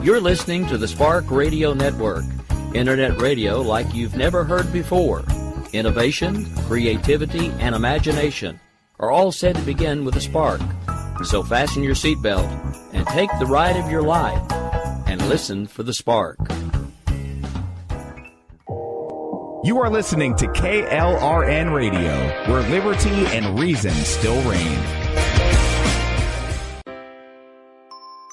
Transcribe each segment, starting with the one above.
You're listening to the Spark Radio Network, Internet radio like you've never heard before. Innovation, creativity, and imagination are all said to begin with a spark. So fasten your seatbelt and take the ride of your life and listen for the spark. You are listening to KLRN Radio, where liberty and reason still reign.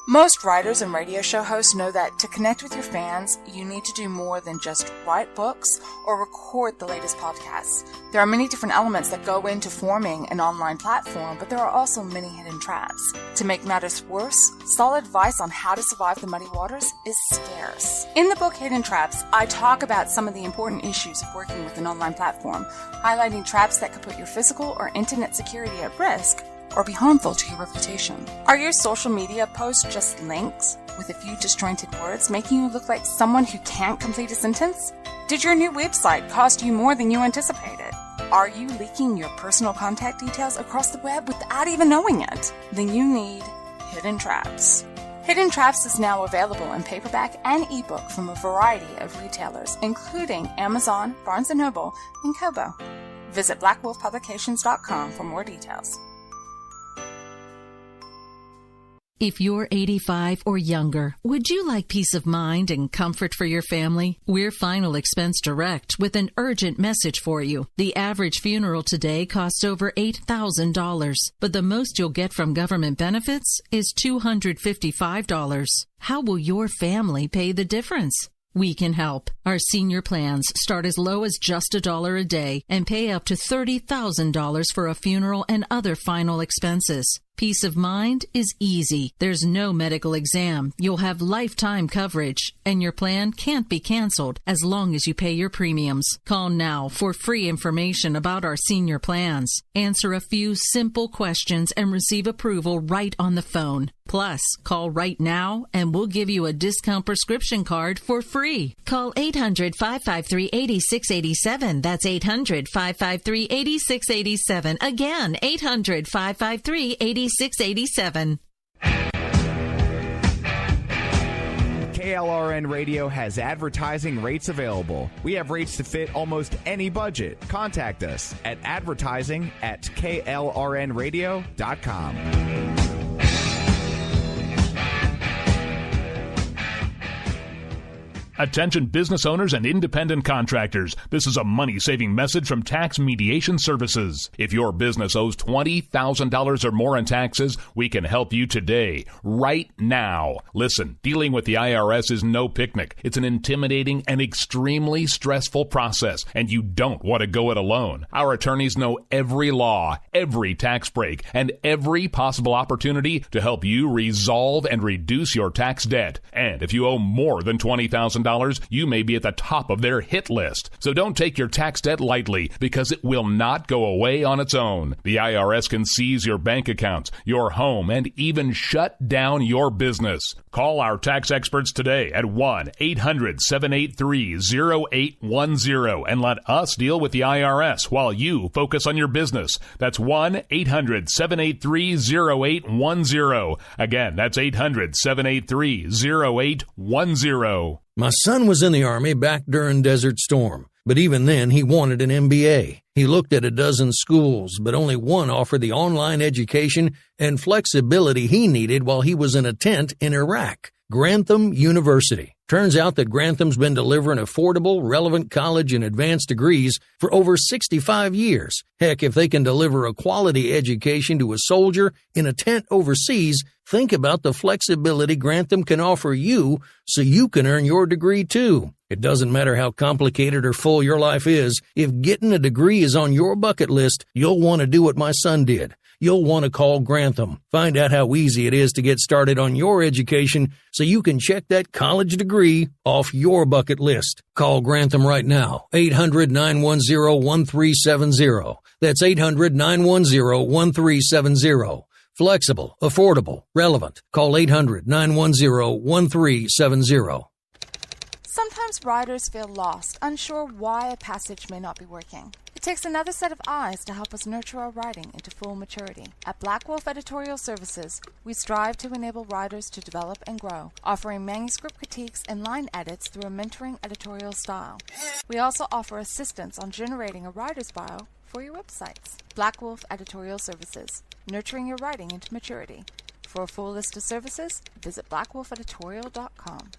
Most writers and radio show hosts know that to connect with your fans, you need to do more than just write books or record the latest podcasts. There are many different elements that go into forming an online platform, but there are also many hidden traps. To make matters worse, solid advice on how to survive the muddy waters is scarce. In the book Hidden Traps, I talk about some of the important issues of working with an online platform, highlighting traps that could put your physical or internet security at risk or be harmful to your reputation. Are your social media posts just links with a few disjointed words, making you look like someone who can't complete a sentence? Did your new website cost you more than you anticipated? Are you leaking your personal contact details across the web without even knowing it? Then you need Hidden Traps. Hidden Traps is now available in paperback and ebook from a variety of retailers, including Amazon, Barnes & Noble, and Kobo. Visit blackwolfpublications.com for more details. If you're 85 or younger, would you like peace of mind and comfort for your family? We're Final Expense Direct with an urgent message for you. The average funeral today costs over $8,000, but the most you'll get from government benefits is $255. How will your family pay the difference? We can help. Our senior plans start as low as just $1 a day and pay up to $30,000 for a funeral and other final expenses. Peace of mind is easy. There's no medical exam. You'll have lifetime coverage, and your plan can't be canceled as long as you pay your premiums. Call now for free information about our senior plans. Answer a few simple questions and receive approval right on the phone. Plus, call right now and we'll give you a discount prescription card for free. Call 800-553-8687. That's 800-553-8687. Again, 800-553-8687. KLRN Radio has advertising rates available. We have rates to fit almost any budget. Contact us at advertising@klrnradio.com. Attention business owners and independent contractors. This is a money-saving message from Tax Mediation Services. If your business owes $20,000 or more in taxes, we can help you today, right now. Listen, dealing with the IRS is no picnic. It's an intimidating and extremely stressful process, and you don't want to go it alone. Our attorneys know every law, every tax break, and every possible opportunity to help you resolve and reduce your tax debt. And if you owe more than $20,000, you may be at the top of their hit list. So don't take your tax debt lightly, because it will not go away on its own. The IRS can seize your bank accounts, your home, and even shut down your business. Call our tax experts today at 1-800-783-0810 and let us deal with the IRS while you focus on your business. That's 1-800-783-0810. Again, that's 800-783-0810. My son was in the Army back during Desert Storm, but even then he wanted an MBA. He looked at a dozen schools, but only one offered the online education and flexibility he needed while he was in a tent in Iraq, Grantham University. Turns out that Grantham's been delivering affordable, relevant college and advanced degrees for over 65 years. Heck, if they can deliver a quality education to a soldier in a tent overseas, think about the flexibility Grantham can offer you so you can earn your degree too. It doesn't matter how complicated or full your life is. If getting a degree is on your bucket list, you'll want to do what my son did. You'll want to call Grantham. Find out how easy it is to get started on your education so you can check that college degree off your bucket list. Call Grantham right now, 800-910-1370. That's 800-910-1370. Flexible, affordable, relevant. Call 800-910-1370. Sometimes riders feel lost, unsure why a passage may not be working. It's takes another set of eyes to help us nurture our writing into full maturity. At Black Wolf Editorial Services, we strive to enable writers to develop and grow, offering manuscript critiques and line edits through a mentoring editorial style. We also offer assistance on generating a writer's bio for your websites. Black Wolf Editorial Services, nurturing your writing into maturity. For a full list of services, visit blackwolfeditorial.com.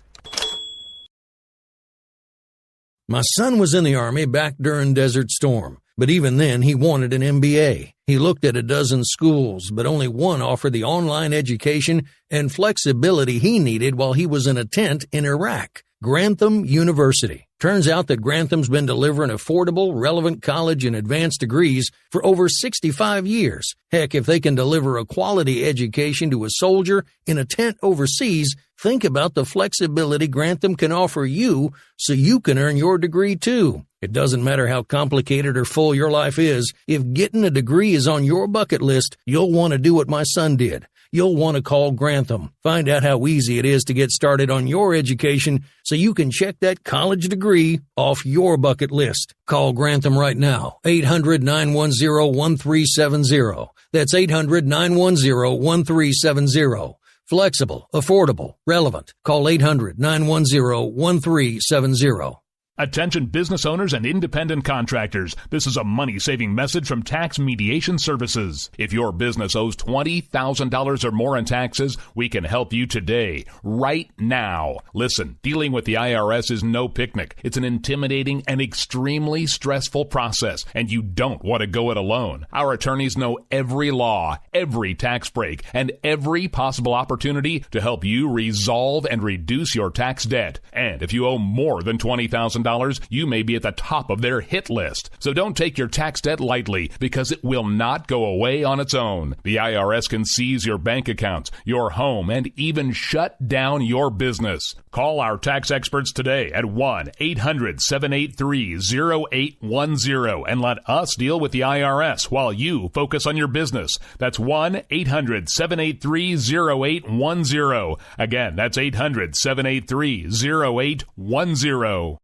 My son was in the Army back during Desert Storm, but even then he wanted an MBA. He looked at a dozen schools, but only one offered the online education and flexibility he needed while he was in a tent in Iraq. Grantham University. Turns out that Grantham's been delivering affordable, relevant college and advanced degrees for over 65 years. Heck, if they can deliver a quality education to a soldier in a tent overseas, think about the flexibility Grantham can offer you so you can earn your degree too. It doesn't matter how complicated or full your life is. If getting a degree is on your bucket list, you'll want to do what my son did. You'll want to call Grantham. Find out how easy it is to get started on your education so you can check that college degree off your bucket list. Call Grantham right now. 800-910-1370. That's 800-910-1370. Flexible, affordable, relevant. Call 800-910-1370. Attention business owners and independent contractors. This is a money-saving message from Tax Mediation Services. If your business owes $20,000 or more in taxes, we can help you today, right now. Listen, dealing with the IRS is no picnic. It's an intimidating and extremely stressful process, and you don't want to go it alone. Our attorneys know every law, every tax break, and every possible opportunity to help you resolve and reduce your tax debt. And if you owe more than $20,000, you may be at the top of their hit list. So don't take your tax debt lightly, because it will not go away on its own. The IRS can seize your bank accounts, your home, and even shut down your business. Call our tax experts today at 1-800-783-0810 and let us deal with the IRS while you focus on your business. That's 1-800-783-0810. Again, that's 800-783-0810.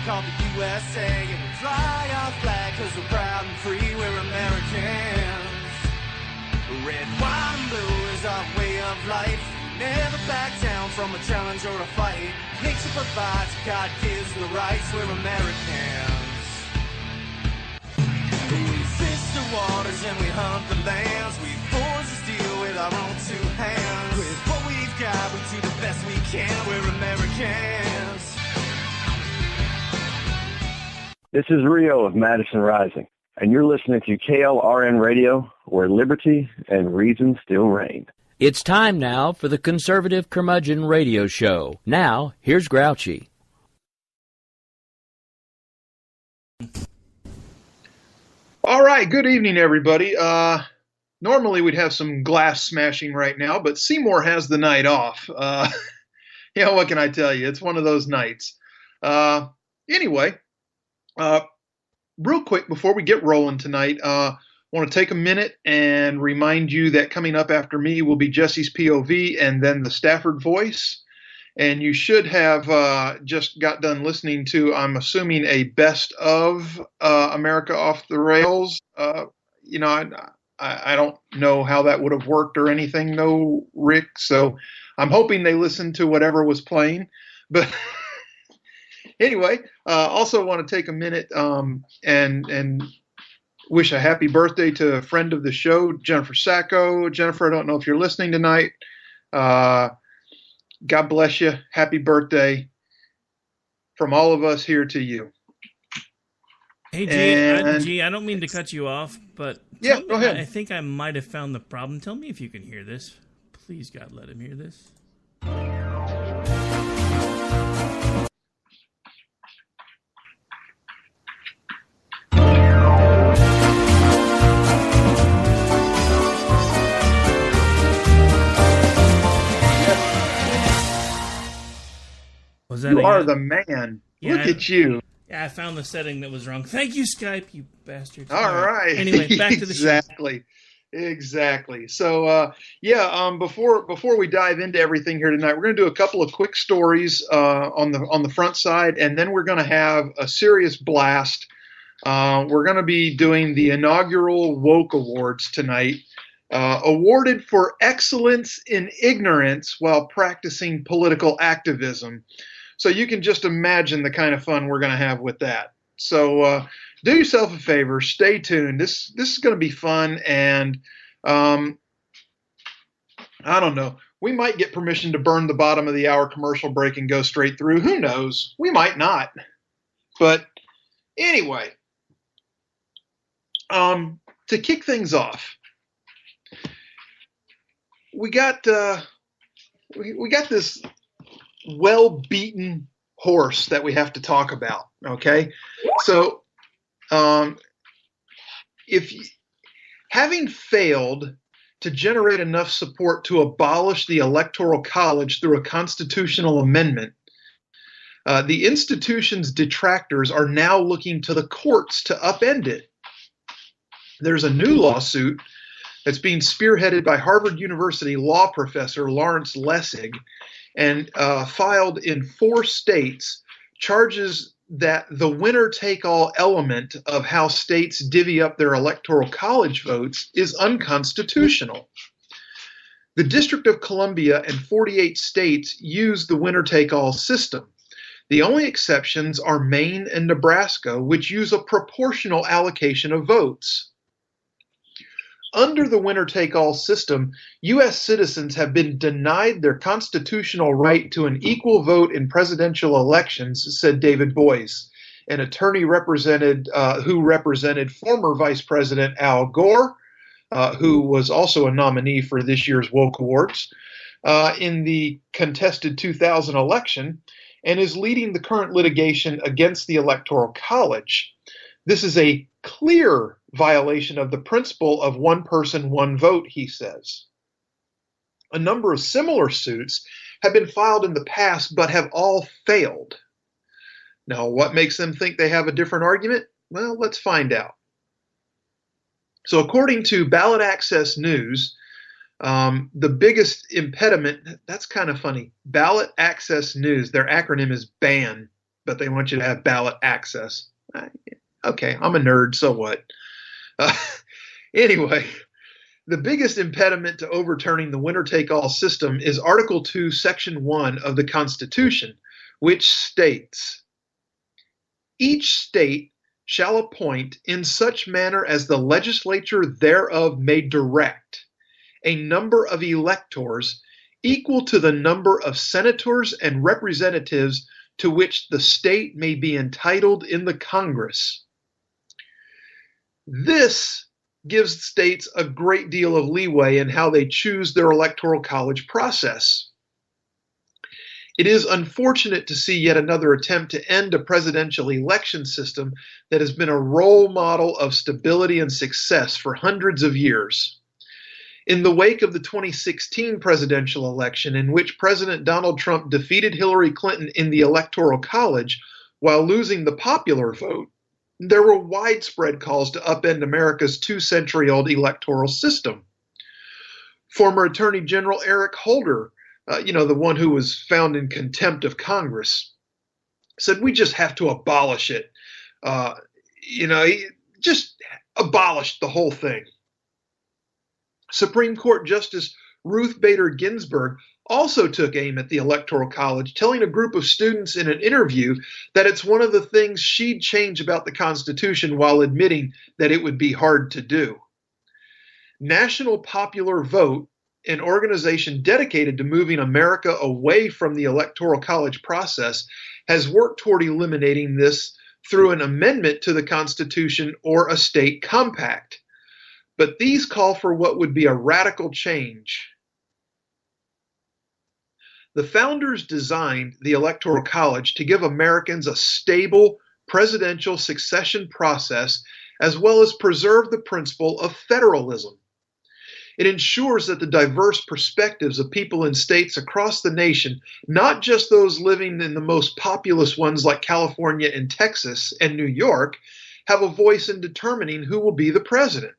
Called the USA, and we fly our flag cause we're proud and free, we're Americans. Red, white, and blue is our way of life. Never back down from a challenge or a fight. Nature provides, God gives the rights, we're Americans. We fish the waters and we hunt the lands. We forge the steel with our own two hands. With what we've got, we do the best we can, we're Americans. This is Rio of Madison Rising, and you're listening to KLRN Radio, where liberty and reason still reign. It's time now for the Conservative Curmudgeon Radio Show. Now, here's Grouchy. All right, good evening, everybody. Normally we'd have some glass smashing right now, but Seymour has the night off. Yeah, what can I tell you? It's one of those nights. Anyway, real quick before we get rolling tonight, I want to take a minute and remind you that coming up after me will be Jesse's POV and then the Stafford Voice. And you should have just got done listening to, I'm assuming, a best of America Off the Rails. I don't know how that would have worked or anything, though, Rick. So I'm hoping they listened to whatever was playing. But anyway, also want to take a minute and wish a happy birthday to a friend of the show, Jennifer Sacco. Jennifer, I don't know if you're listening tonight. God bless you. Happy birthday from all of us here to you. Hey, G, I don't mean to cut you off, but yeah, go ahead. I think I might have found the problem. Tell me if you can hear this. Please, God, let him hear this. You are the man. Yeah, Look at you. Yeah, I found the setting that was wrong. Thank you, Skype, you bastards. All right. Anyway, back to the show. Exactly. So, before we dive into everything here tonight, we're going to do a couple of quick stories on the front side, and then we're going to have a serious blast. We're going to be doing the inaugural Woke Awards tonight, awarded for excellence in ignorance while practicing political activism. So you can just imagine the kind of fun we're going to have with that. So do yourself a favor, stay tuned. This is going to be fun, and I don't know. We might get permission to burn the bottom of the hour commercial break and go straight through. Who knows? We might not. But anyway, to kick things off, we got this well-beaten horse that we have to talk about. Okay, so having failed to generate enough support to abolish the Electoral College through a constitutional amendment, the institution's detractors are now looking to the courts to upend it. There's a new lawsuit that's being spearheaded by Harvard University law professor Lawrence Lessig and filed in 4 states, charges that the winner-take-all element of how states divvy up their electoral college votes is unconstitutional. The District of Columbia and 48 states use the winner-take-all system. The only exceptions are Maine and Nebraska, which use a proportional allocation of votes. Under the winner-take-all system, U.S. citizens have been denied their constitutional right to an equal vote in presidential elections, said David Boies, an attorney who represented former Vice President Al Gore, who was also a nominee for this year's Woke Awards, in the contested 2000 election, and is leading the current litigation against the Electoral College. This is a clear violation of the principle of one person, one vote, he says. A number of similar suits have been filed in the past, but have all failed. Now, what makes them think they have a different argument? Well, let's find out. So according to Ballot Access News, the biggest impediment, that's kind of funny, Ballot Access News, their acronym is BAN, but they want you to have ballot access. Okay, I'm a nerd, so what? Anyway, the biggest impediment to overturning the winner-take-all system is Article 2, Section 1 of the Constitution, which states, "Each state shall appoint in such manner as the legislature thereof may direct a number of electors equal to the number of senators and representatives to which the state may be entitled in the Congress." This gives states a great deal of leeway in how they choose their electoral college process. It is unfortunate to see yet another attempt to end a presidential election system that has been a role model of stability and success for hundreds of years. In the wake of the 2016 presidential election, in which President Donald Trump defeated Hillary Clinton in the Electoral College while losing the popular vote, there were widespread calls to upend America's 2-century-old electoral system. Former Attorney General Eric Holder, the one who was found in contempt of Congress, said we just have to abolish it. He just abolished the whole thing. Supreme Court Justice Ruth Bader Ginsburg also took aim at the Electoral College, telling a group of students in an interview that it's one of the things she'd change about the Constitution while admitting that it would be hard to do. National Popular Vote, an organization dedicated to moving America away from the Electoral College process, has worked toward eliminating this through an amendment to the Constitution or a state compact. But these call for what would be a radical change. The founders designed the Electoral College to give Americans a stable presidential succession process, as well as preserve the principle of federalism. It ensures that the diverse perspectives of people in states across the nation, not just those living in the most populous ones like California and Texas and New York, have a voice in determining who will be the president.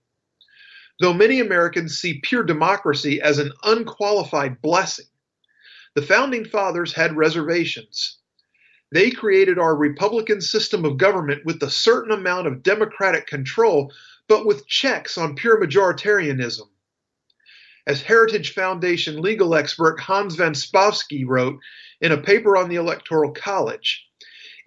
Though many Americans see pure democracy as an unqualified blessing, the Founding Fathers had reservations. They created our Republican system of government with a certain amount of democratic control, but with checks on pure majoritarianism. As Heritage Foundation legal expert Hans van Spaafsky wrote in a paper on the Electoral College,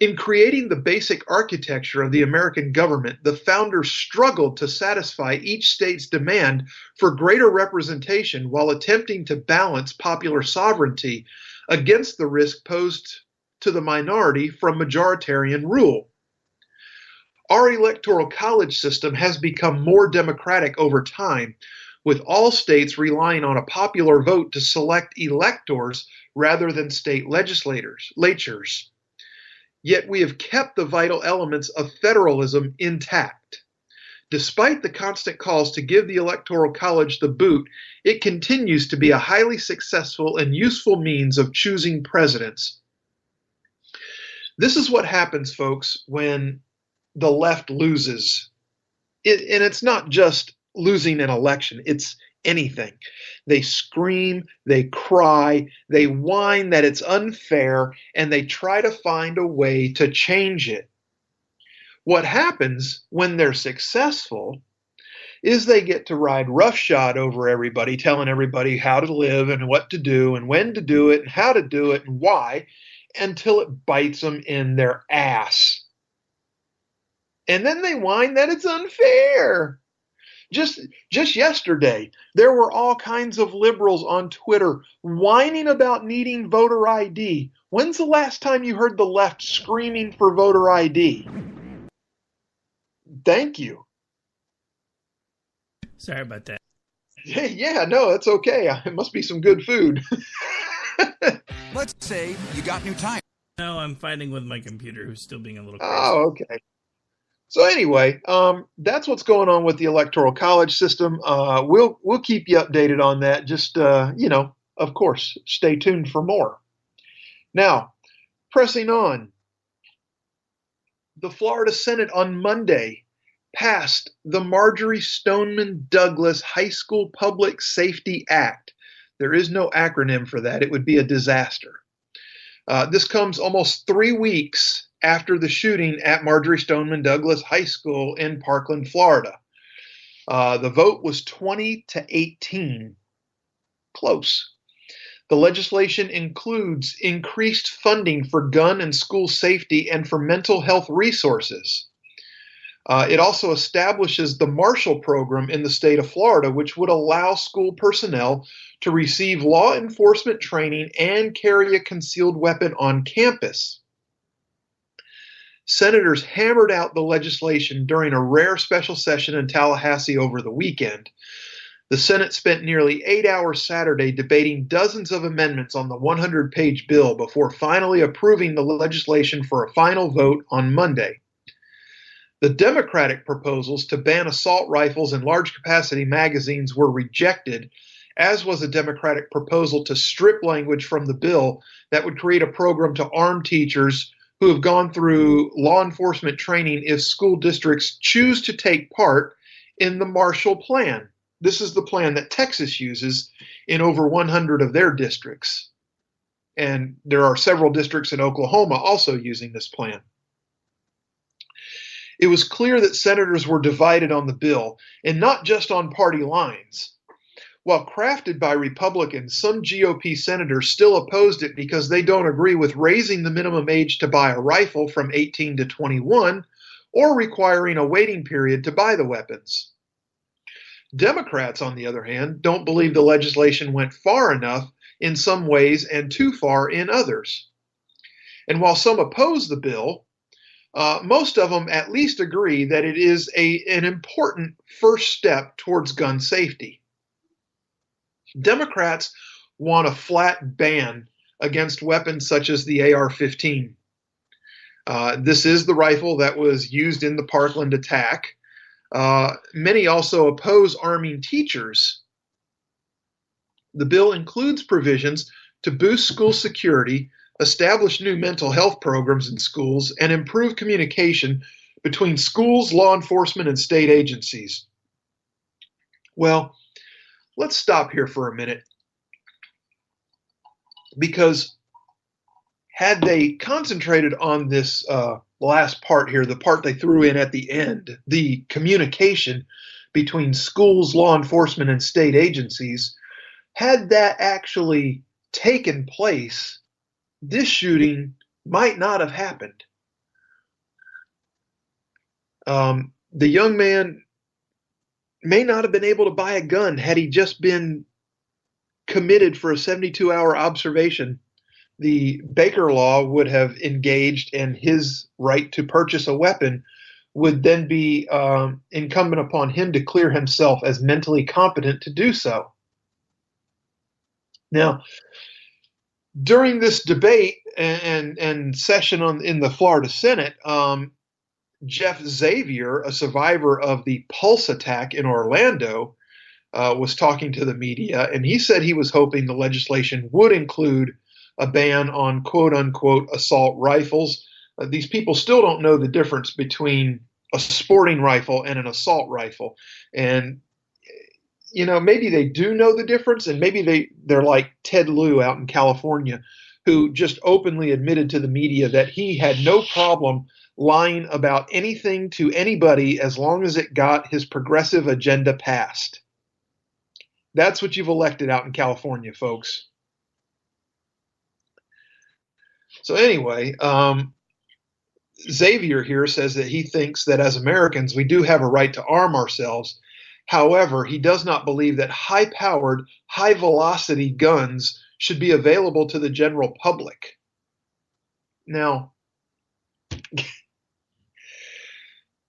in creating the basic architecture of the American government, the founders struggled to satisfy each state's demand for greater representation while attempting to balance popular sovereignty against the risk posed to the minority from majoritarian rule. Our Electoral College system has become more democratic over time, with all states relying on a popular vote to select electors rather than state legislatures. Yet we have kept the vital elements of federalism intact. Despite the constant calls to give the Electoral College the boot, it continues to be a highly successful and useful means of choosing presidents. This is what happens, folks, when the left loses. And it's not just losing an election, it's anything. They scream, they cry, they whine that it's unfair, and they try to find a way to change it. What happens when they're successful is they get to ride roughshod over everybody, telling everybody how to live and what to do and when to do it and how to do it and why, until it bites them in their ass. And then they whine that it's unfair. Just yesterday, there were all kinds of liberals on Twitter whining about needing voter ID. When's the last time you heard the left screaming for voter ID? Thank you. Sorry about that. Yeah, no, that's okay. It must be some good food. Let's say you got new tires. No, I'm fighting with my computer, who's still being a little crazy. Oh, okay. So anyway, that's what's going on with the Electoral College system. We'll keep you updated on that. Just, of course, stay tuned for more. Now, pressing on. The Florida Senate on Monday passed the Marjory Stoneman Douglas High School Public Safety Act. There is no acronym for that. It would be a disaster. This comes almost 3 weeks after the shooting at Marjory Stoneman Douglas High School in Parkland, Florida. The vote was 20-18. Close. The legislation includes increased funding for gun and school safety and for mental health resources. It also establishes the Marshall Program in the state of Florida, which would allow school personnel to receive law enforcement training and carry a concealed weapon on campus. Senators hammered out the legislation during a rare special session in Tallahassee over the weekend. The Senate spent nearly 8 hours Saturday debating dozens of amendments on the 100-page bill before finally approving the legislation for a final vote on Monday. The Democratic proposals to ban assault rifles and large-capacity magazines were rejected, as was a Democratic proposal to strip language from the bill that would create a program to arm teachers who have gone through law enforcement training if school districts choose to take part in the Marshall Plan. This is the plan that Texas uses in over 100 of their districts. And there are several districts in Oklahoma also using this plan. It was clear that senators were divided on the bill, and not just on party lines. While crafted by Republicans, some GOP senators still opposed it because they don't agree with raising the minimum age to buy a rifle from 18 to 21 or requiring a waiting period to buy the weapons. Democrats, on the other hand, don't believe the legislation went far enough in some ways and too far in others. And while some oppose the bill, most of them at least agree that it is an important first step towards gun safety. Democrats want a flat ban against weapons such as the AR-15. This is the rifle that was used in the Parkland attack. Many also oppose arming teachers The bill includes provisions to boost school security, establish new mental health programs in schools, and improve communication between schools, law enforcement, and state agencies. Well, let's stop here for a minute, because had they concentrated on this last part here, the part they threw in at the end, the communication between schools, law enforcement, and state agencies, had that actually taken place, this shooting might not have happened. The young man may not have been able to buy a gun had he just been committed for a 72-hour observation. The Baker Law would have engaged, and his right to purchase a weapon would then be incumbent upon him to clear himself as mentally competent to do so. Now, during this debate and session in the Florida Senate, Jeff Xavier, a survivor of the Pulse attack in Orlando, was talking to the media, and he said he was hoping the legislation would include a ban on quote-unquote assault rifles. These people still don't know the difference between a sporting rifle and an assault rifle. And, you know, maybe they do know the difference, and maybe they're like Ted Lieu out in California, who just openly admitted to the media that he had no problem lying about anything to anybody as long as it got his progressive agenda passed. That's what you've elected out in California, folks. So anyway, Xavier here says that he thinks that as Americans, we do have a right to arm ourselves. However, he does not believe that high-powered, high-velocity guns should be available to the general public. Now,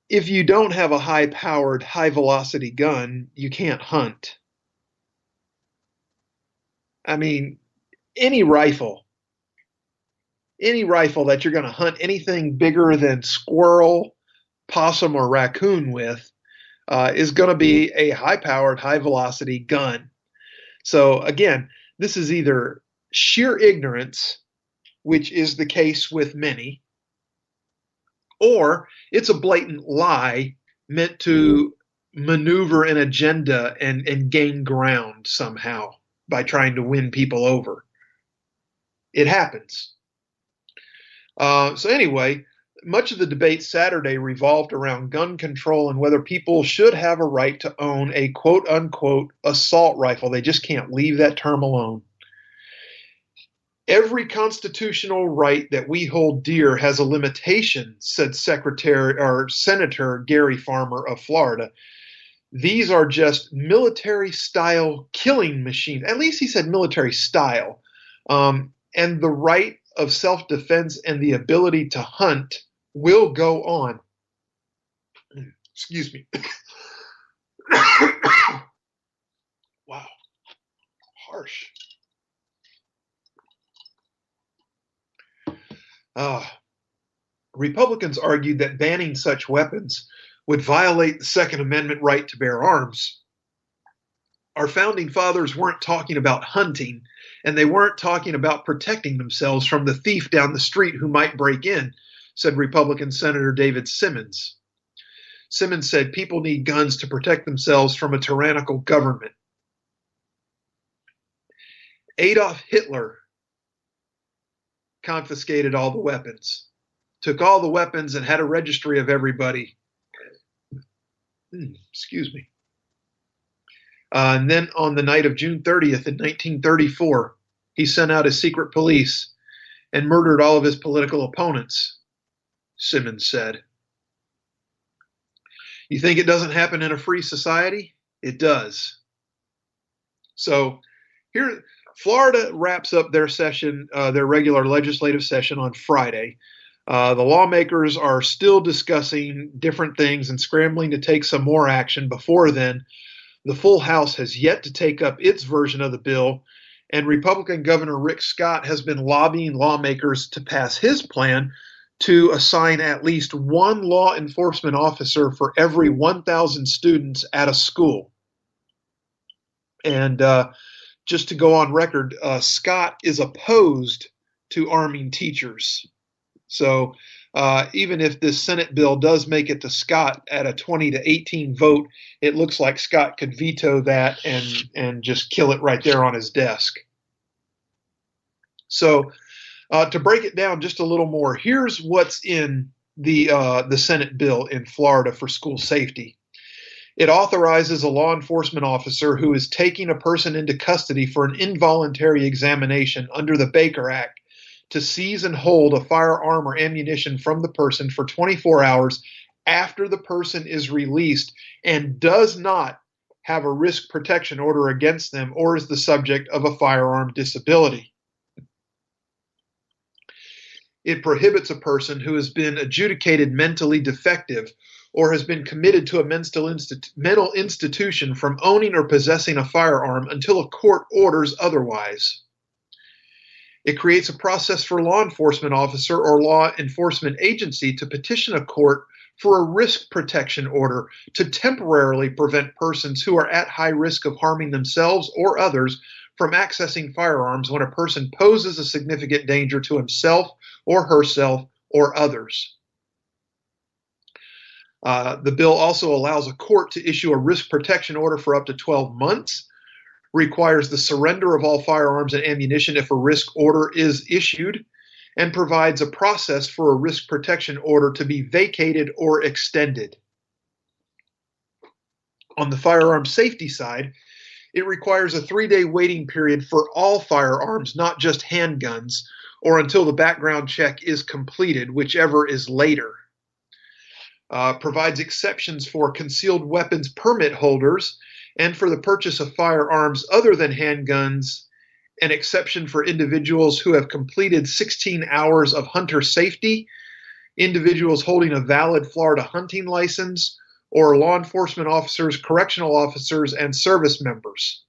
if you don't have a high-powered, high-velocity gun, you can't hunt. I mean, any rifle that you're going to hunt anything bigger than squirrel, possum, or raccoon with is going to be a high-powered, high-velocity gun. So again, this is either sheer ignorance, which is the case with many, or it's a blatant lie meant to maneuver an agenda and gain ground somehow by trying to win people over. It happens. So anyway, much of the debate Saturday revolved around gun control and whether people should have a right to own a quote-unquote assault rifle. They just can't leave that term alone. Every constitutional right that we hold dear has a limitation, said Senator Gary Farmer of Florida. These are just military-style killing machines. At least he said military style. And the right of self-defense and the ability to hunt will go on. Excuse me. Wow. Harsh. Republicans argued that banning such weapons would violate the Second Amendment right to bear arms. Our founding fathers weren't talking about hunting, and they weren't talking about protecting themselves from the thief down the street who might break in, said Republican Senator David Simmons. Simmons said people need guns to protect themselves from a tyrannical government. Adolf Hitler confiscated all the weapons, took all the weapons and had a registry of everybody. Excuse me. And then on the night of June 30th in 1934, he sent out his secret police and murdered all of his political opponents, Simmons said. You think it doesn't happen in a free society? It does. So here, Florida wraps up their session, their regular legislative session on Friday. The lawmakers are still discussing different things and scrambling to take some more action. Before then, the full House has yet to take up its version of the bill, and Republican Governor Rick Scott has been lobbying lawmakers to pass his plan to assign at least one law enforcement officer for every 1,000 students at a school. And just to go on record, Scott is opposed to arming teachers. So even if this Senate bill does make it to Scott at a 20-18 vote, it looks like Scott could veto that and just kill it right there on his desk. So to break it down just a little more, here's what's in the Senate bill in Florida for school safety. It authorizes a law enforcement officer who is taking a person into custody for an involuntary examination under the Baker Act to seize and hold a firearm or ammunition from the person for 24 hours after the person is released and does not have a risk protection order against them or is the subject of a firearm disability. It prohibits a person who has been adjudicated mentally defective or has been committed to a mental institution from owning or possessing a firearm until a court orders otherwise. It creates a process for a law enforcement officer or law enforcement agency to petition a court for a risk protection order to temporarily prevent persons who are at high risk of harming themselves or others from accessing firearms when a person poses a significant danger to himself or herself or others. The bill also allows a court to issue a risk protection order for up to 12 months, requires the surrender of all firearms and ammunition if a risk order is issued, and provides a process for a risk protection order to be vacated or extended. On the firearm safety side, it requires a 3-day waiting period for all firearms, not just handguns, or until the background check is completed, whichever is later. Provides exceptions for concealed weapons permit holders and for the purchase of firearms other than handguns, an exception for individuals who have completed 16 hours of hunter safety, individuals holding a valid Florida hunting license, or law enforcement officers, correctional officers, and service members.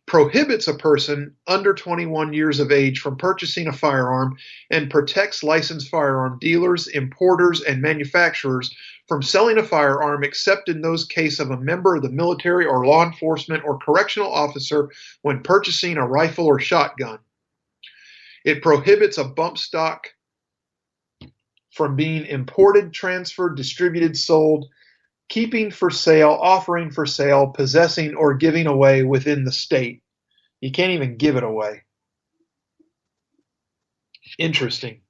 Prohibits a person under 21 years of age from purchasing a firearm and protects licensed firearm dealers, importers, and manufacturers from selling a firearm except in those cases of a member of the military or law enforcement or correctional officer when purchasing a rifle or shotgun. It prohibits a bump stock from being imported, transferred, distributed, sold, keeping for sale, offering for sale, possessing, or giving away within the state. You can't even give it away. Interesting.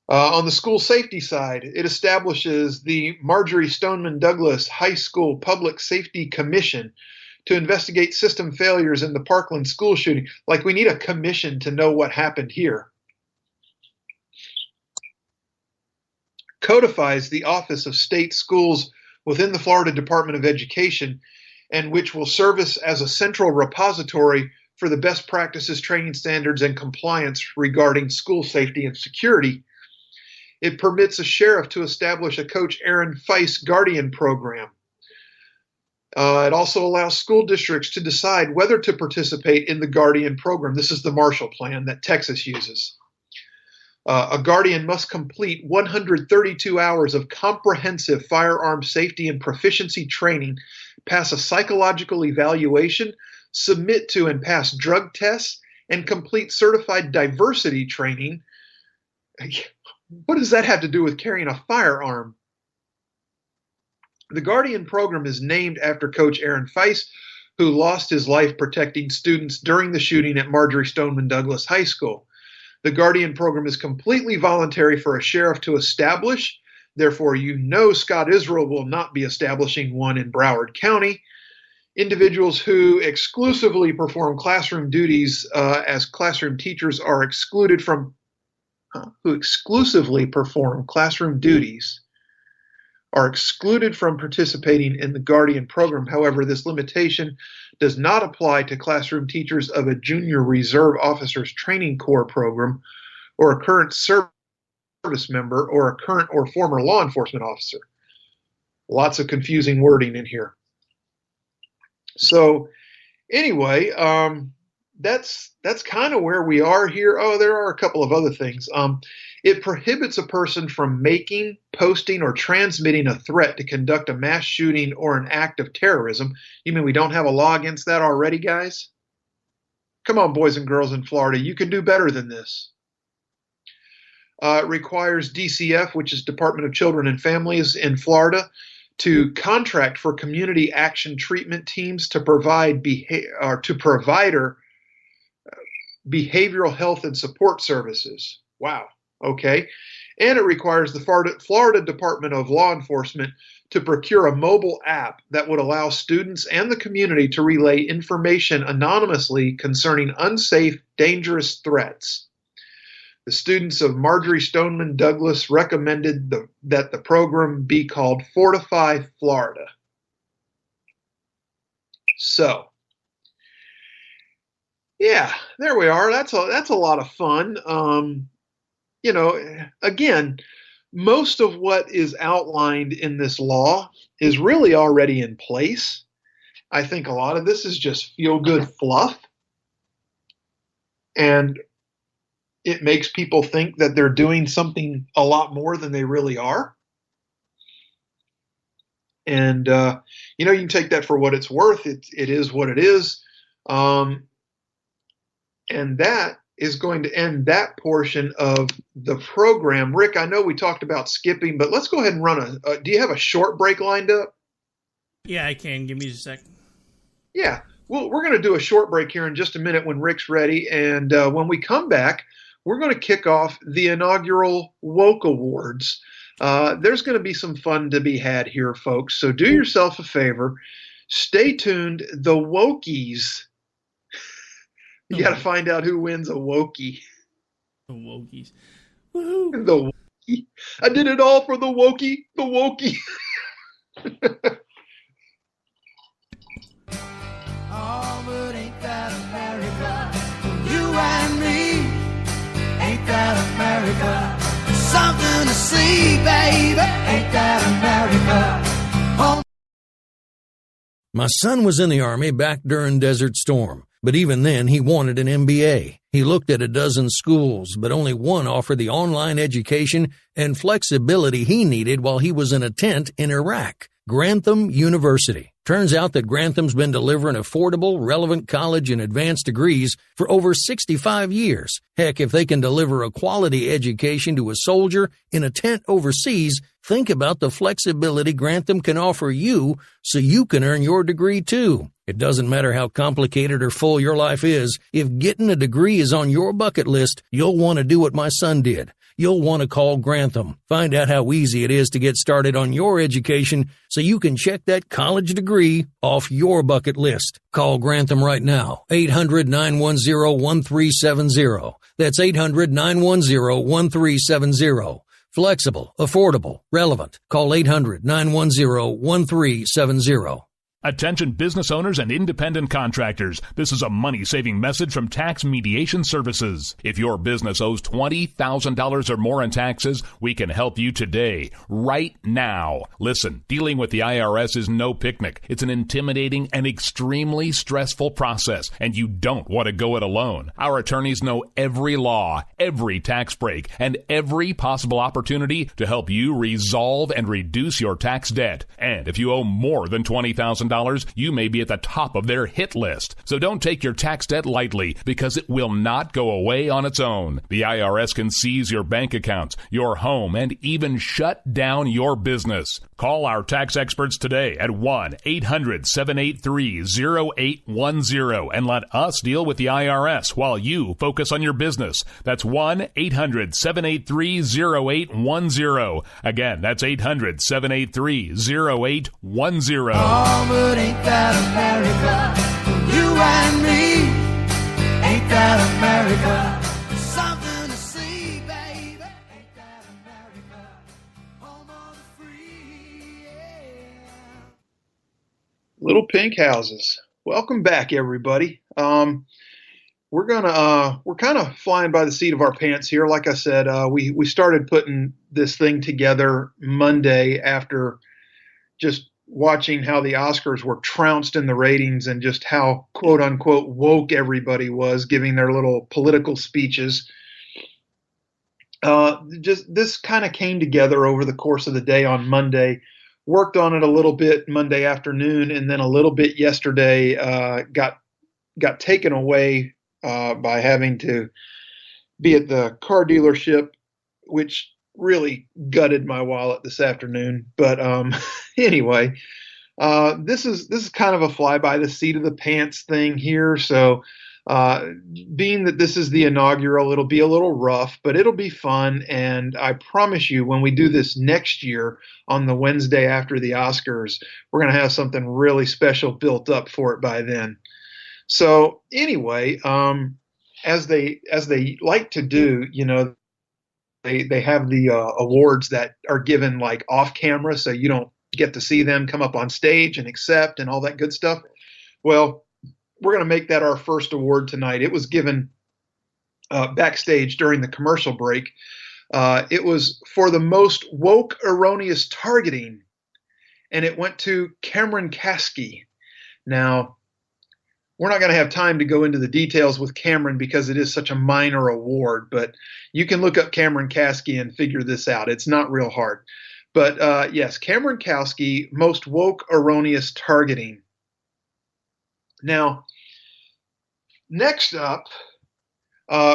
On the school safety side, it establishes the Marjorie Stoneman Douglas High School Public Safety Commission to investigate system failures in the Parkland school shooting. Like, we need a commission to know what happened here. Codifies the Office of State Schools within the Florida Department of Education, and which will service as a central repository for the best practices, training standards, and compliance regarding school safety and security. It permits a sheriff to establish a Coach Aaron Feist Guardian program. It also allows school districts to decide whether to participate in the Guardian program. This is the Marshall Plan that Texas uses. A guardian must complete 132 hours of comprehensive firearm safety and proficiency training, pass a psychological evaluation, submit to and pass drug tests, and complete certified diversity training. What does that have to do with carrying a firearm? The Guardian program is named after Coach Aaron Feist, who lost his life protecting students during the shooting at Marjorie Stoneman Douglas High School. The Guardian program is completely voluntary for a sheriff to establish. Therefore, Scott Israel will not be establishing one in Broward County. Individuals who exclusively perform classroom duties as classroom teachers are excluded from participating in the Guardian program. However, this limitation does not apply to classroom teachers of a Junior Reserve Officers Training Corps program, or a current service member, or a current or former law enforcement officer. Lots of confusing wording in here. So anyway, that's kind of where we are here. Oh, there are a couple of other things. It prohibits a person from making, posting, or transmitting a threat to conduct a mass shooting or an act of terrorism. You mean we don't have a law against that already, guys? Come on, boys and girls in Florida, you can do better than this. It requires DCF, which is Department of Children and Families in Florida, to contract for community action treatment teams to provide behavioral health and support services. Wow. Okay. And it requires the Florida Department of Law Enforcement to procure a mobile app that would allow students and the community to relay information anonymously concerning unsafe, dangerous threats. The students of Marjorie Stoneman Douglas recommended that the program be called Fortify Florida. So, yeah, there we are. That's a lot of fun. Again, most of what is outlined in this law is really already in place. I think a lot of this is just feel-good fluff. And it makes people think that they're doing something a lot more than they really are. And, you can take that for what it's worth. It is what it is. And that is going to end that portion of the program. Rick, I know we talked about skipping, but let's go ahead and run do you have a short break lined up? Yeah, I can. Give me just a second. Yeah. Well, we're going to do a short break here in just a minute when Rick's ready. And when we come back, we're going to kick off the inaugural Woke Awards. There's going to be some fun to be had here, folks. So do yourself a favor. Stay tuned. The Wokies. You got to find out who wins a Wokie. The Wokies. Woohoo. The Wokie. I did it all for the Wokie. The Wokie. Oh, but ain't that America? For you and me. Ain't that America? Something to see, baby. Ain't that America? Home. My son was in the Army back during Desert Storm, but even then he wanted an MBA. He looked at a dozen schools, but only one offered the online education and flexibility he needed while he was in a tent in Iraq. Grantham University. Turns out that Grantham's been delivering affordable, relevant college and advanced degrees for over 65 years. Heck, if they can deliver a quality education to a soldier in a tent overseas, think about the flexibility Grantham can offer you so you can earn your degree too. It doesn't matter how complicated or full your life is. If getting a degree is on your bucket list, you'll want to do what my son did. You'll want to call Grantham. Find out how easy it is to get started on your education so you can check that college degree off your bucket list. Call Grantham right now. 800-910-1370. That's 800-910-1370. Flexible, affordable, relevant. Call 800-910-1370. Attention business owners and independent contractors. This is a money-saving message from Tax Mediation Services. If your business owes $20,000 or more in taxes, we can help you today, right now. Listen, dealing with the IRS is no picnic. It's an intimidating and extremely stressful process, and you don't want to go it alone. Our attorneys know every law, every tax break, and every possible opportunity to help you resolve and reduce your tax debt. And if you owe more than $20,000, you may be at the top of their hit list. So don't take your tax debt lightly, because it will not go away on its own. The IRS can seize your bank accounts, your home, and even shut down your business. Call our tax experts today at 1-800-783-0810 and let us deal with the IRS while you focus on your business. That's 1-800-783-0810. Again, that's 800-783-0810. Oh, but ain't that America? For you and me. Ain't that America? Something to see, baby. Ain't that America? Home of the free, yeah. Little pink houses. Welcome back, everybody. We're kind of flying by the seat of our pants here. Like I said, we started putting this thing together Monday after just watching how the Oscars were trounced in the ratings and just how quote unquote woke everybody was, giving their little political speeches. just this kind of came together over the course of the day on Monday. Worked on it a little bit Monday afternoon, and then a little bit yesterday. Got taken away by having to be at the car dealership, which really gutted my wallet this afternoon. But anyway, this is kind of a fly by the seat of the pants thing here. So being that this is the inaugural, it'll be a little rough, but it'll be fun. And I promise you, when we do this next year on the Wednesday after the Oscars, we're going to have something really special built up for it by then. So anyway, as they like to do, you know, they have the awards that are given like off camera, so you don't get to see them come up on stage and accept and all that good stuff. Well, we're going to make that our first award tonight. It was given backstage during the commercial break. It was for the most woke erroneous targeting, and it went to Cameron Kasky. Now, we're not going to have time to go into the details with Cameron because it is such a minor award, but you can look up Cameron Kasky and figure this out. It's not real hard. But yes, Cameron Kasky, most woke erroneous targeting. Now, next up,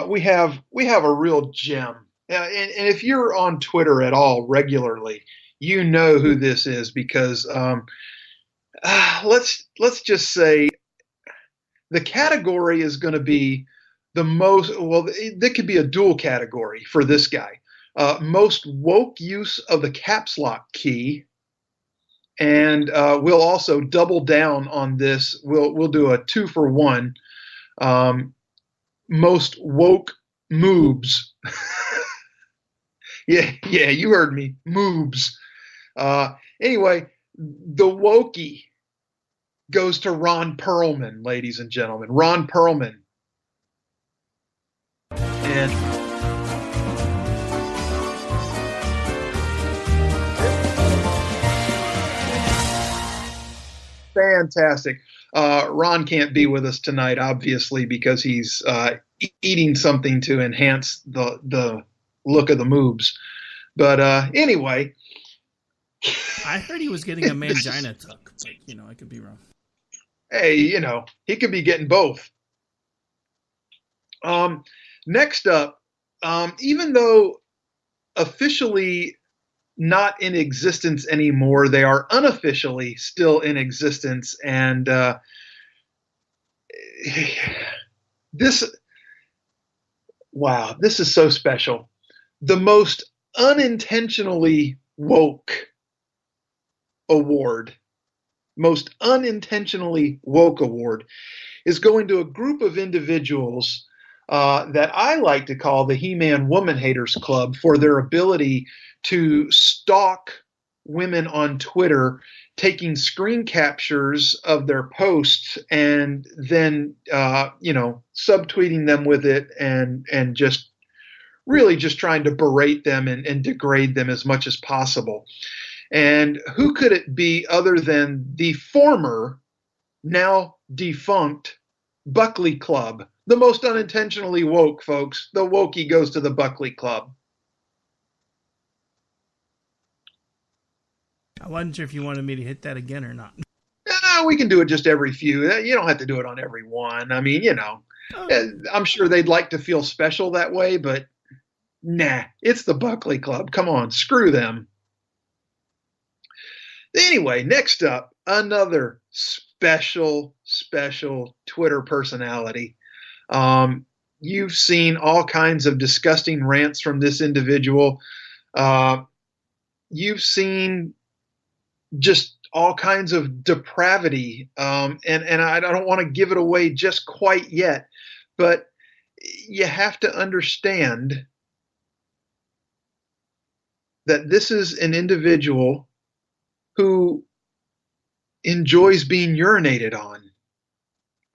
we have a real gem. And if you're on Twitter at all regularly, you know who this is because let's just say the category is going to be the most, well, that could be a dual category for this guy. Most woke use of the caps lock key. And we'll also double down on this. We'll do a 2-for-1. Most woke moobs. yeah, you heard me. Moobs. Anyway, the wokey goes to Ron Perlman, ladies and gentlemen. Ron Perlman. And fantastic. Ron can't be with us tonight, obviously, because he's eating something to enhance the look of the moobs. But anyway. I heard he was getting a mangina tuck, but, you know, I could be wrong. Hey, you know, he could be getting both. Next up, even though officially not in existence anymore, they are unofficially still in existence. And this is so special. The most unintentionally woke award, most unintentionally woke award, is going to a group of individuals that I like to call the He-Man Woman Haters Club for their ability to stalk women on Twitter, taking screen captures of their posts and then, subtweeting them with it and just really just trying to berate them and degrade them as much as possible. And who could it be other than the former, now defunct, Buckley Club? The most unintentionally woke, folks. The wokey goes to the Buckley Club. I wasn't sure if you wanted me to hit that again or not. We can do it just every few. You don't have to do it on every one. I mean, I'm sure they'd like to feel special that way, but nah, it's the Buckley Club. Come on, screw them. Anyway, next up, another special Twitter personality. You've seen all kinds of disgusting rants from this individual. You've seen just all kinds of depravity. And I don't want to give it away just quite yet, but you have to understand that this is an individual who enjoys being urinated on.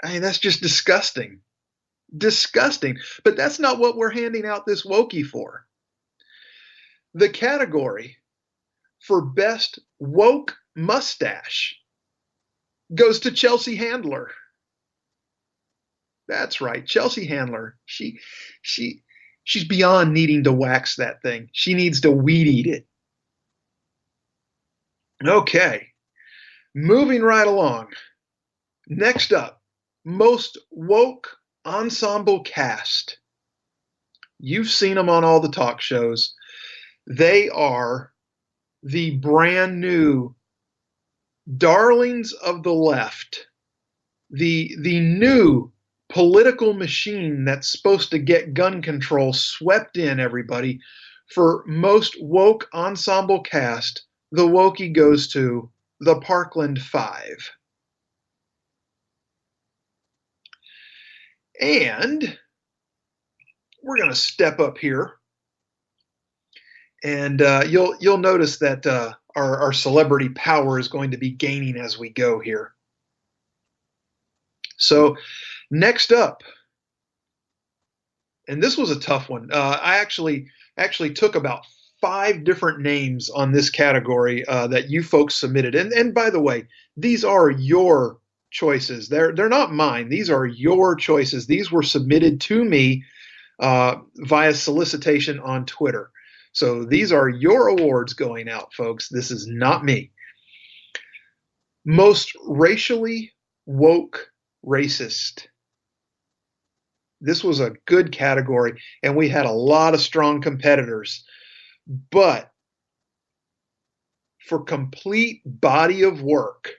I mean, that's just disgusting. Disgusting. But that's not what we're handing out this wokey for. The category for best woke mustache goes to Chelsea Handler. That's right, Chelsea Handler. She she's beyond needing to wax that thing. She needs to weed eat it. Okay, moving right along. Next up, most woke ensemble cast. You've seen them on all the talk shows. They are the brand new darlings of the left, the new political machine that's supposed to get gun control swept in, everybody. For most woke ensemble cast, the wokey goes to the Parkland Five. And we're going to step up here, and you'll notice that our celebrity power is going to be gaining as we go here. So next up, and this was a tough one. I actually took about 5 different names on this category that you folks submitted. And by the way, these are your choices. They're not mine. These are your choices. These were submitted to me via solicitation on Twitter. So these are your awards going out, folks. This is not me. Most racially woke racist. This was a good category, and we had a lot of strong competitors. But for complete body of work,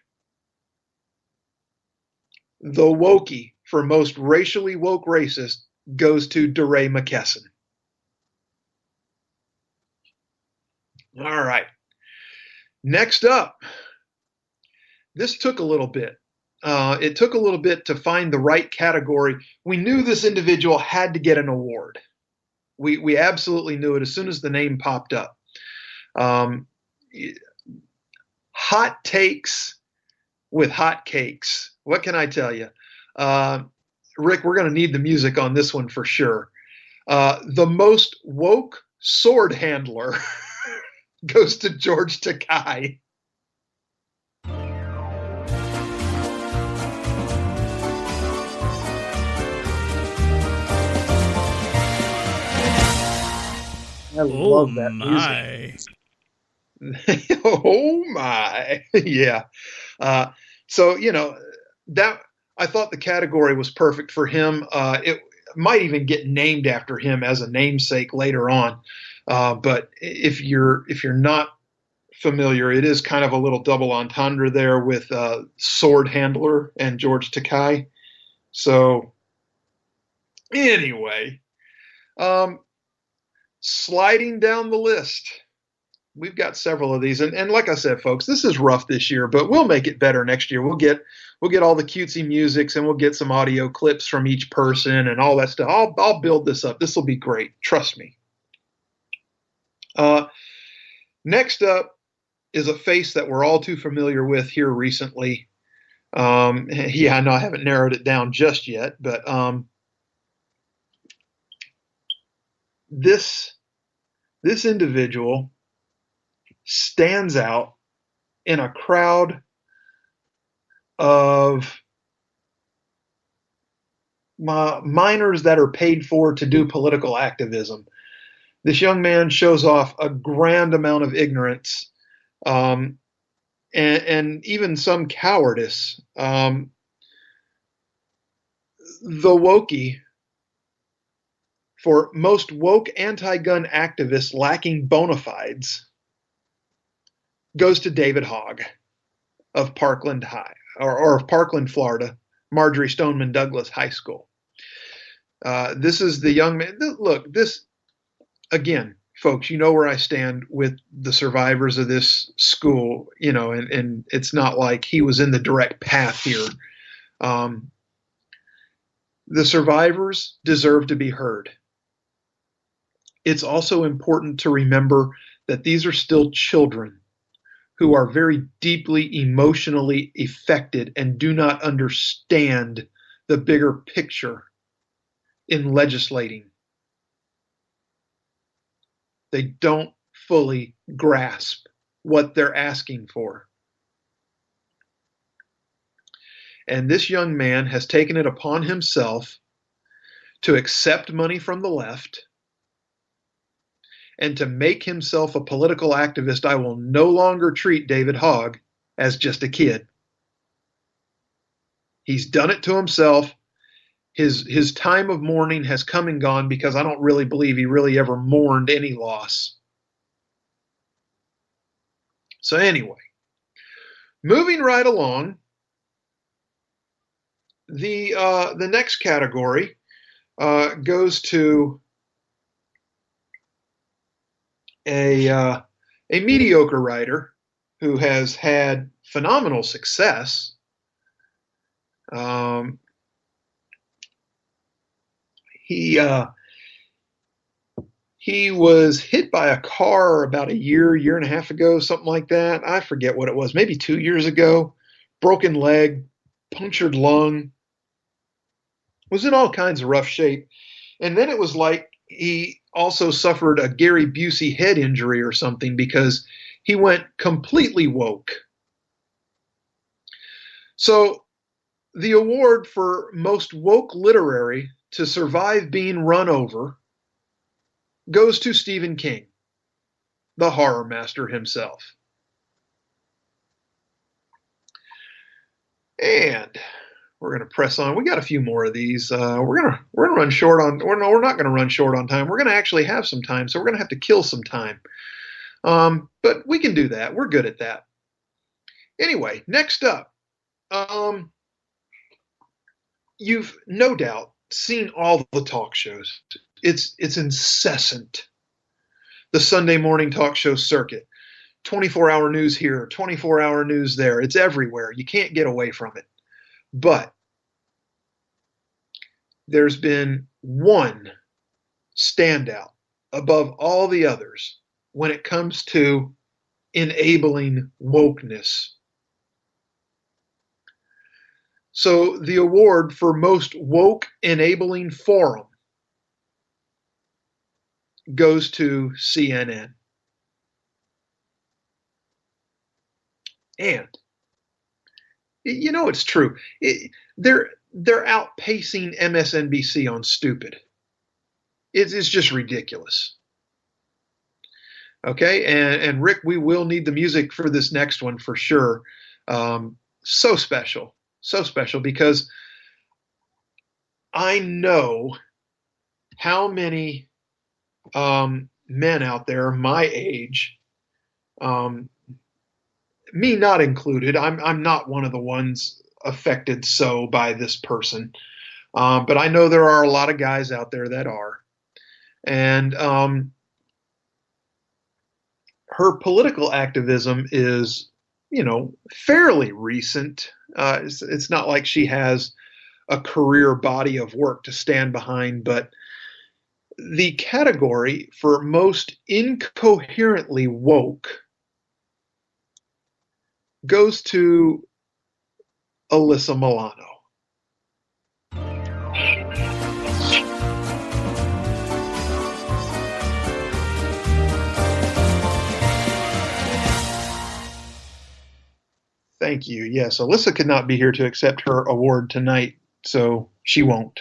the wokey for most racially woke racist goes to DeRay McKesson. All right. Next up, this took a little bit. It took a little bit to find the right category. We knew this individual had to get an award. We absolutely knew it as soon as the name popped up. Hot takes with hot cakes. What can I tell you? Rick, we're going to need the music on this one for sure. The most woke sword handler goes to George Takei. I love that music. Oh my. Yeah. So, that I thought the category was perfect for him. It might even get named after him as a namesake later on. But if you're not familiar, it is kind of a little double entendre there with sword handler and George Takei. So anyway, sliding down the list, we've got several of these, and like I said, folks, this is rough this year, but we'll make it better next year. We'll get all the cutesy musics, and we'll get some audio clips from each person and all that stuff. I'll build this up. This will be great. Trust me. Next up is a face that we're all too familiar with here recently. Yeah, I know I haven't narrowed it down just yet, but this individual stands out in a crowd of minors that are paid for to do political activism. This young man shows off a grand amount of ignorance and even some cowardice. The wokey for most woke anti-gun activists lacking bona fides goes to David Hogg of Parkland High, or of Parkland, Florida, Marjorie Stoneman Douglas High School. This is the young man. Look, this, again, folks, you know where I stand with the survivors of this school, and it's not like he was in the direct path here. The survivors deserve to be heard. It's also important to remember that these are still children who are very deeply emotionally affected and do not understand the bigger picture in legislating. They don't fully grasp what they're asking for. And this young man has taken it upon himself to accept money from the left, And to make himself a political activist, I will no longer treat David Hogg as just a kid. He's done it to himself. His time of mourning has come and gone, because I don't really believe he really ever mourned any loss. So anyway, moving right along, the next category goes to a mediocre writer who has had phenomenal success. He was hit by a car about a year and a half ago, something like that. I forget what it was, maybe 2 years ago. Broken leg, punctured lung, was in all kinds of rough shape. And then it was like he also suffered a Gary Busey head injury or something, because he went completely woke. So the award for most woke literary to survive being run over goes to Stephen King, the horror master himself. And we're going to press on. We got a few more of these. We're going to run short on, or no, we're not going to run short on time. We're going to actually have some time, so we're going to have to kill some time. But we can do that. We're good at that. Anyway, next up, you've no doubt seen all the talk shows. It's incessant. The Sunday morning talk show circuit. 24-hour news here, 24-hour news there. It's everywhere. You can't get away from it. But there's been one standout above all the others when it comes to enabling wokeness. So the award for most woke enabling forum goes to CNN. And you know it's true. They're outpacing MSNBC on stupid. It's just ridiculous. Okay, and Rick, we will need the music for this next one for sure. So special because I know how many men out there my age, me not included. I'm not one of the ones affected so by this person, but I know there are a lot of guys out there that are, and her political activism is, fairly recent. It's not like she has a career body of work to stand behind, but the category for most incoherently woke goes to Alyssa Milano. Thank you. Yes, Alyssa could not be here to accept her award tonight, so she won't.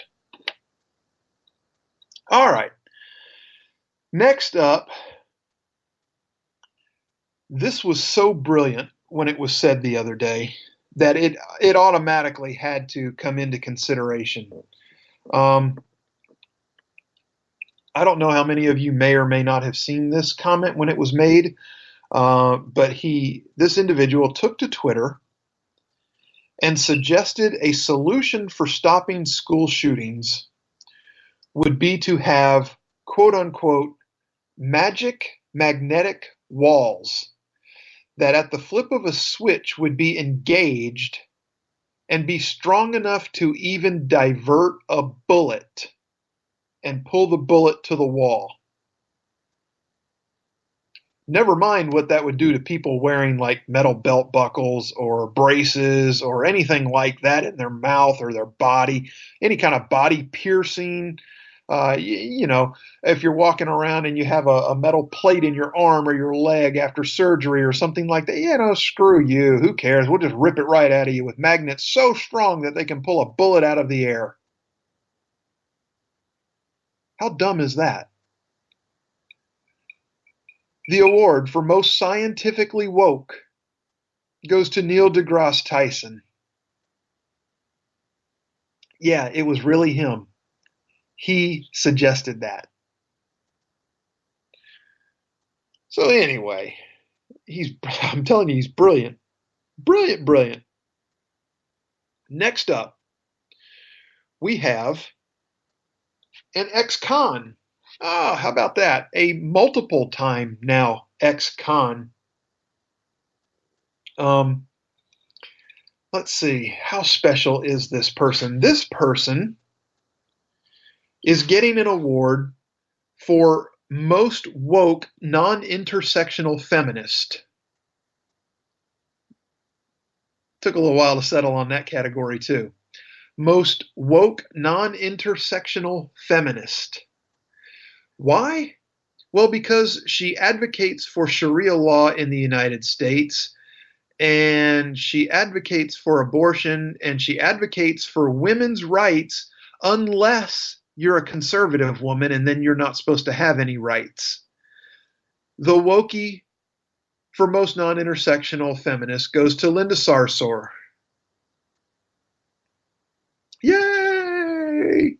All right. Next up, this was so brilliant when it was said the other day that it automatically had to come into consideration. I don't know how many of you may or may not have seen this comment when it was made, but this individual took to Twitter and suggested a solution for stopping school shootings would be to have, quote unquote, magic magnetic walls that at the flip of a switch would be engaged and be strong enough to even divert a bullet and pull the bullet to the wall. Never mind what that would do to people wearing like metal belt buckles or braces or anything like that in their mouth or their body, any kind of body piercing. If you're walking around and you have a metal plate in your arm or your leg after surgery or something like that, screw you. Who cares? We'll just rip it right out of you with magnets so strong that they can pull a bullet out of the air. How dumb is that? The award for most scientifically woke goes to Neil deGrasse Tyson. Yeah, it was really him. He suggested that. So anyway, I'm telling you, he's brilliant. Brilliant, brilliant. Next up, we have an ex-con. How about that? A multiple time now ex-con. Let's see. How special is this person? This person is getting an award for most woke non-intersectional feminist. Took a little while to settle on that category too. Most woke non-intersectional feminist. Why? Well, because she advocates for Sharia law in the United States, and she advocates for abortion, and she advocates for women's rights unless you're a conservative woman, and then you're not supposed to have any rights. The wokey for most non-intersectional feminists goes to Linda Sarsour. Yay!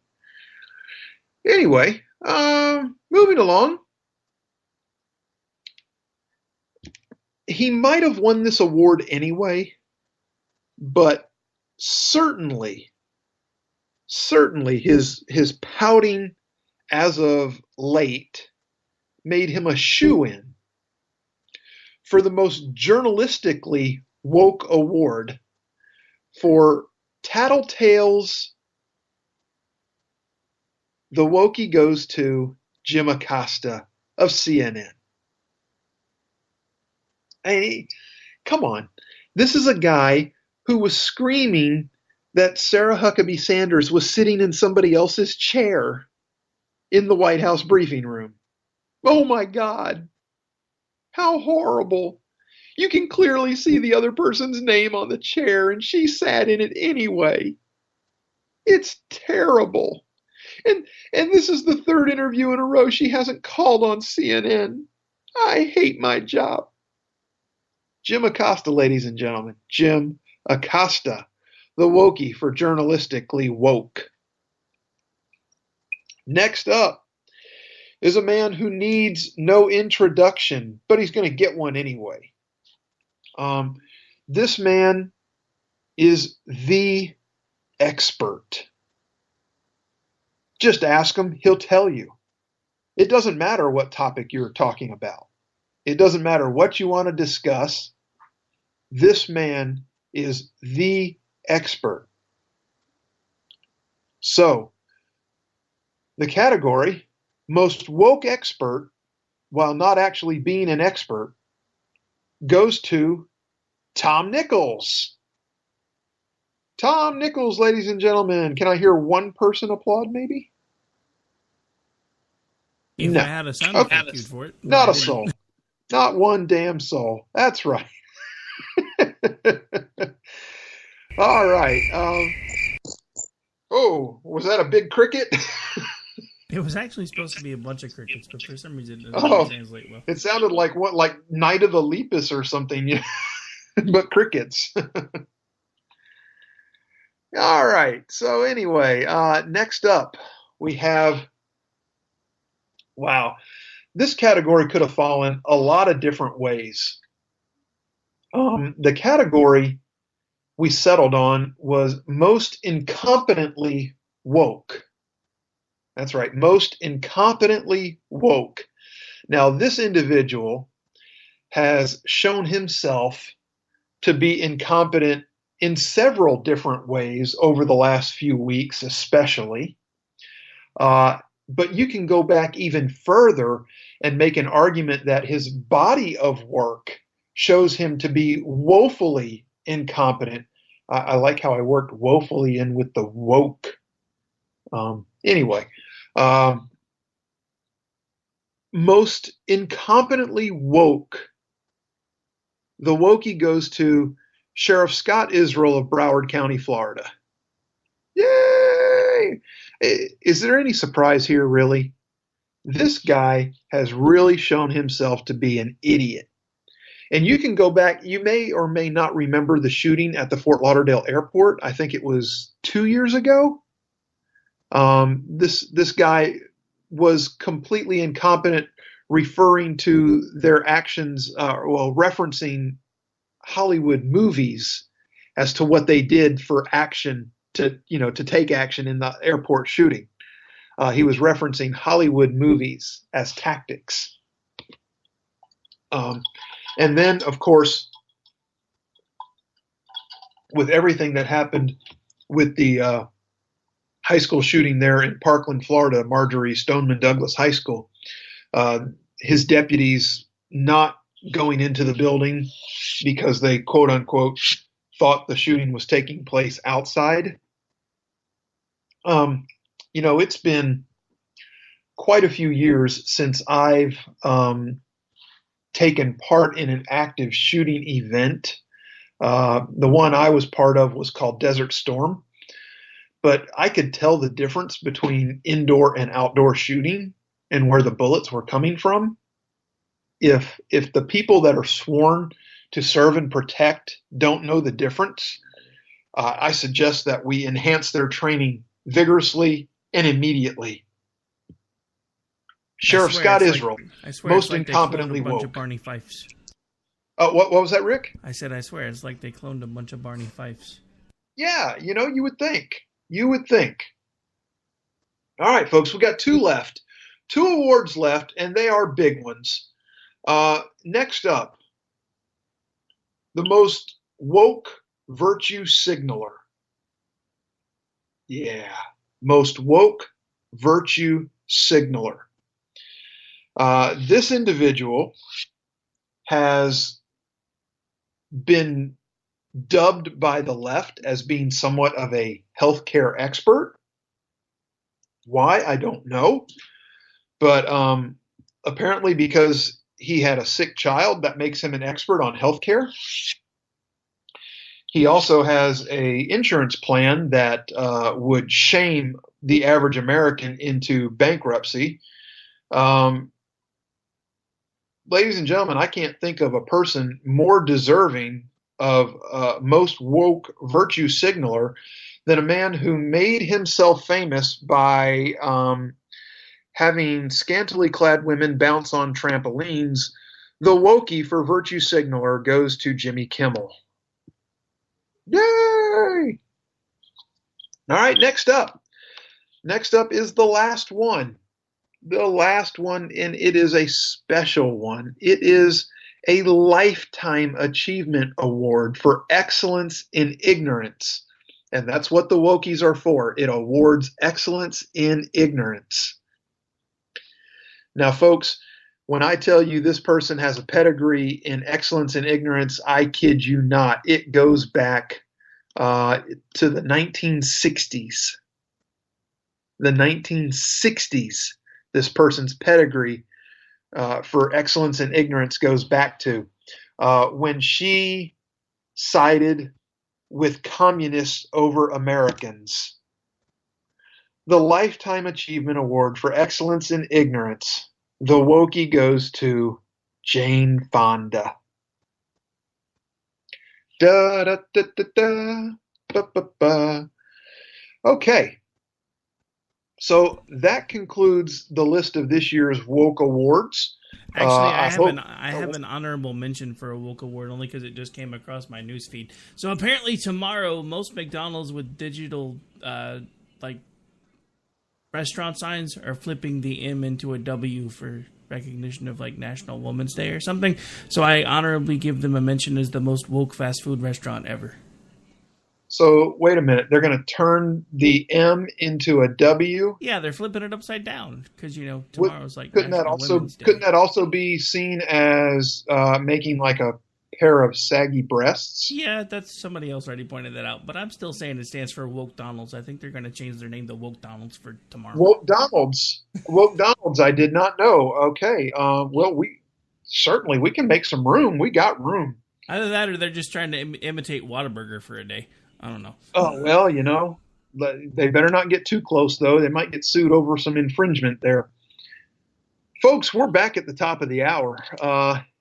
Anyway, moving along. He might have won this award anyway, but certainly his pouting as of late made him a shoo-in for the most journalistically woke award for Tattletales. The wokey goes to Jim Acosta of CNN. Hey, come on. This is a guy who was screaming that Sarah Huckabee Sanders was sitting in somebody else's chair in the White House briefing room. Oh my God. How horrible. You can clearly see the other person's name on the chair, and she sat in it anyway. It's terrible. And this is the third interview in a row she hasn't called on CNN. I hate my job. Jim Acosta, ladies and gentlemen. Jim Acosta, the wokey for journalistically woke. Next up is a man who needs no introduction, but he's going to get one anyway. This man is the expert. Just ask him, he'll tell you. It doesn't matter what topic you're talking about. It doesn't matter what you want to discuss. This man is the expert. So, the category, most woke expert, while not actually being an expert, goes to Tom Nichols. Tom Nichols, ladies and gentlemen. Can I hear one person applaud, maybe? If No. I had a sound effect for it. Not a soul. Not one damn soul. That's right. All right. Was that a big cricket? It was actually supposed to be a bunch of crickets, but for some reason it doesn't translate well. It sounded like what, like Night of the Lepus or something, but crickets. All right. So anyway, next up we have, wow, this category could have fallen a lot of different ways. The category we settled on was most incompetently woke. That's right, most incompetently woke. Now, this individual has shown himself to be incompetent in several different ways over the last few weeks, especially. But you can go back even further and make an argument that his body of work shows him to be woefully incompetent. I like how I worked woefully in with the woke. Anyway, most incompetently woke. The wokey goes to Sheriff Scott Israel of Broward County, Florida. Yay! Is there any surprise here, really? This guy has really shown himself to be an idiot. And you can go back, you may or may not remember the shooting at the Fort Lauderdale airport. I think it was 2 years ago. This guy was completely incompetent, referring to their actions, referencing Hollywood movies as to what they did for action to take action in the airport shooting. He was referencing Hollywood movies as tactics. And then, of course, with everything that happened with the high school shooting there in Parkland, Florida, Marjorie Stoneman Douglas High School, his deputies not going into the building because they, quote unquote, thought the shooting was taking place outside. It's been quite a few years since I've taken part in an active shooting event. The one I was part of was called Desert Storm, but I could tell the difference between indoor and outdoor shooting and where the bullets were coming from. If the people that are sworn to serve and protect don't know the difference, I suggest that we enhance their training vigorously and immediately. Sheriff Scott Israel, most incompetently woke. A bunch of Barney Fifes. What was that, Rick? I said, I swear, it's like they cloned a bunch of Barney Fifes. Yeah, you would think. You would think. All right, folks, we got 2 left. 2 awards left, and they are big ones. Next up, the most woke virtue signaler. Yeah, most woke virtue signaler. This individual has been dubbed by the left as being somewhat of a healthcare expert. Why? I don't know. But apparently because he had a sick child, that makes him an expert on healthcare. He also has an insurance plan that would shame the average American into bankruptcy. Ladies and gentlemen, I can't think of a person more deserving of most woke virtue signaler than a man who made himself famous by having scantily clad women bounce on trampolines. The wokey for virtue signaler goes to Jimmy Kimmel. Yay! All right, next up. Next up is the last one. The last one, and it is a special one. It is a Lifetime Achievement Award for excellence in ignorance. And that's what the wokies are for. It awards excellence in ignorance. Now, folks, when I tell you this person has a pedigree in excellence in ignorance, I kid you not. It goes back to the 1960s. The 1960s. This person's pedigree for excellence in ignorance goes back to when she sided with communists over Americans. The Lifetime Achievement Award for excellence in ignorance, the wokey, goes to Jane Fonda. Da da da da da ba ba ba. Okay. So that concludes the list of this year's woke awards. Actually, I have an honorable mention for a woke award only because it just came across my newsfeed. So apparently tomorrow, most McDonald's with digital restaurant signs are flipping the M into a W for recognition of National Women's Day or something. So I honorably give them a mention as the most woke fast food restaurant ever. So wait a minute, they're going to turn the M into a W? Yeah, they're flipping it upside down because tomorrow's couldn't that also be seen as making a pair of saggy breasts? Yeah, that's somebody else already pointed that out, but I'm still saying it stands for Woke Donald's. I think they're going to change their name to Woke Donald's for tomorrow. Woke Donald's. Woke Donald's. I did not know. Okay. Well, we can make some room. We got room. Either that or they're just trying to imitate Whataburger for a day. I don't know. Oh, well, they better not get too close, though. They might get sued over some infringement there. Folks, we're back at the top of the hour.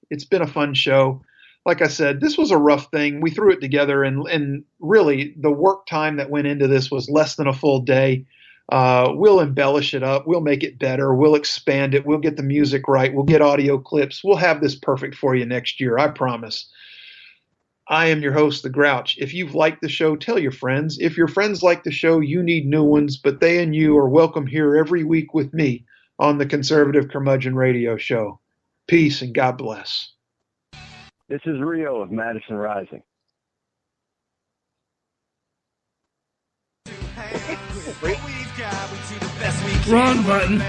It's been a fun show. Like I said, this was a rough thing. We threw it together, and really the work time that went into this was less than a full day. We'll embellish it up. We'll make it better. We'll expand it. We'll get the music right. We'll get audio clips. We'll have this perfect for you next year. I promise. I am your host, The Grouch. If you've liked the show, tell your friends. If your friends like the show, you need new ones, but they and you are welcome here every week with me on the Conservative Curmudgeon Radio Show. Peace and God bless. This is Rio of Madison Rising. Wrong button.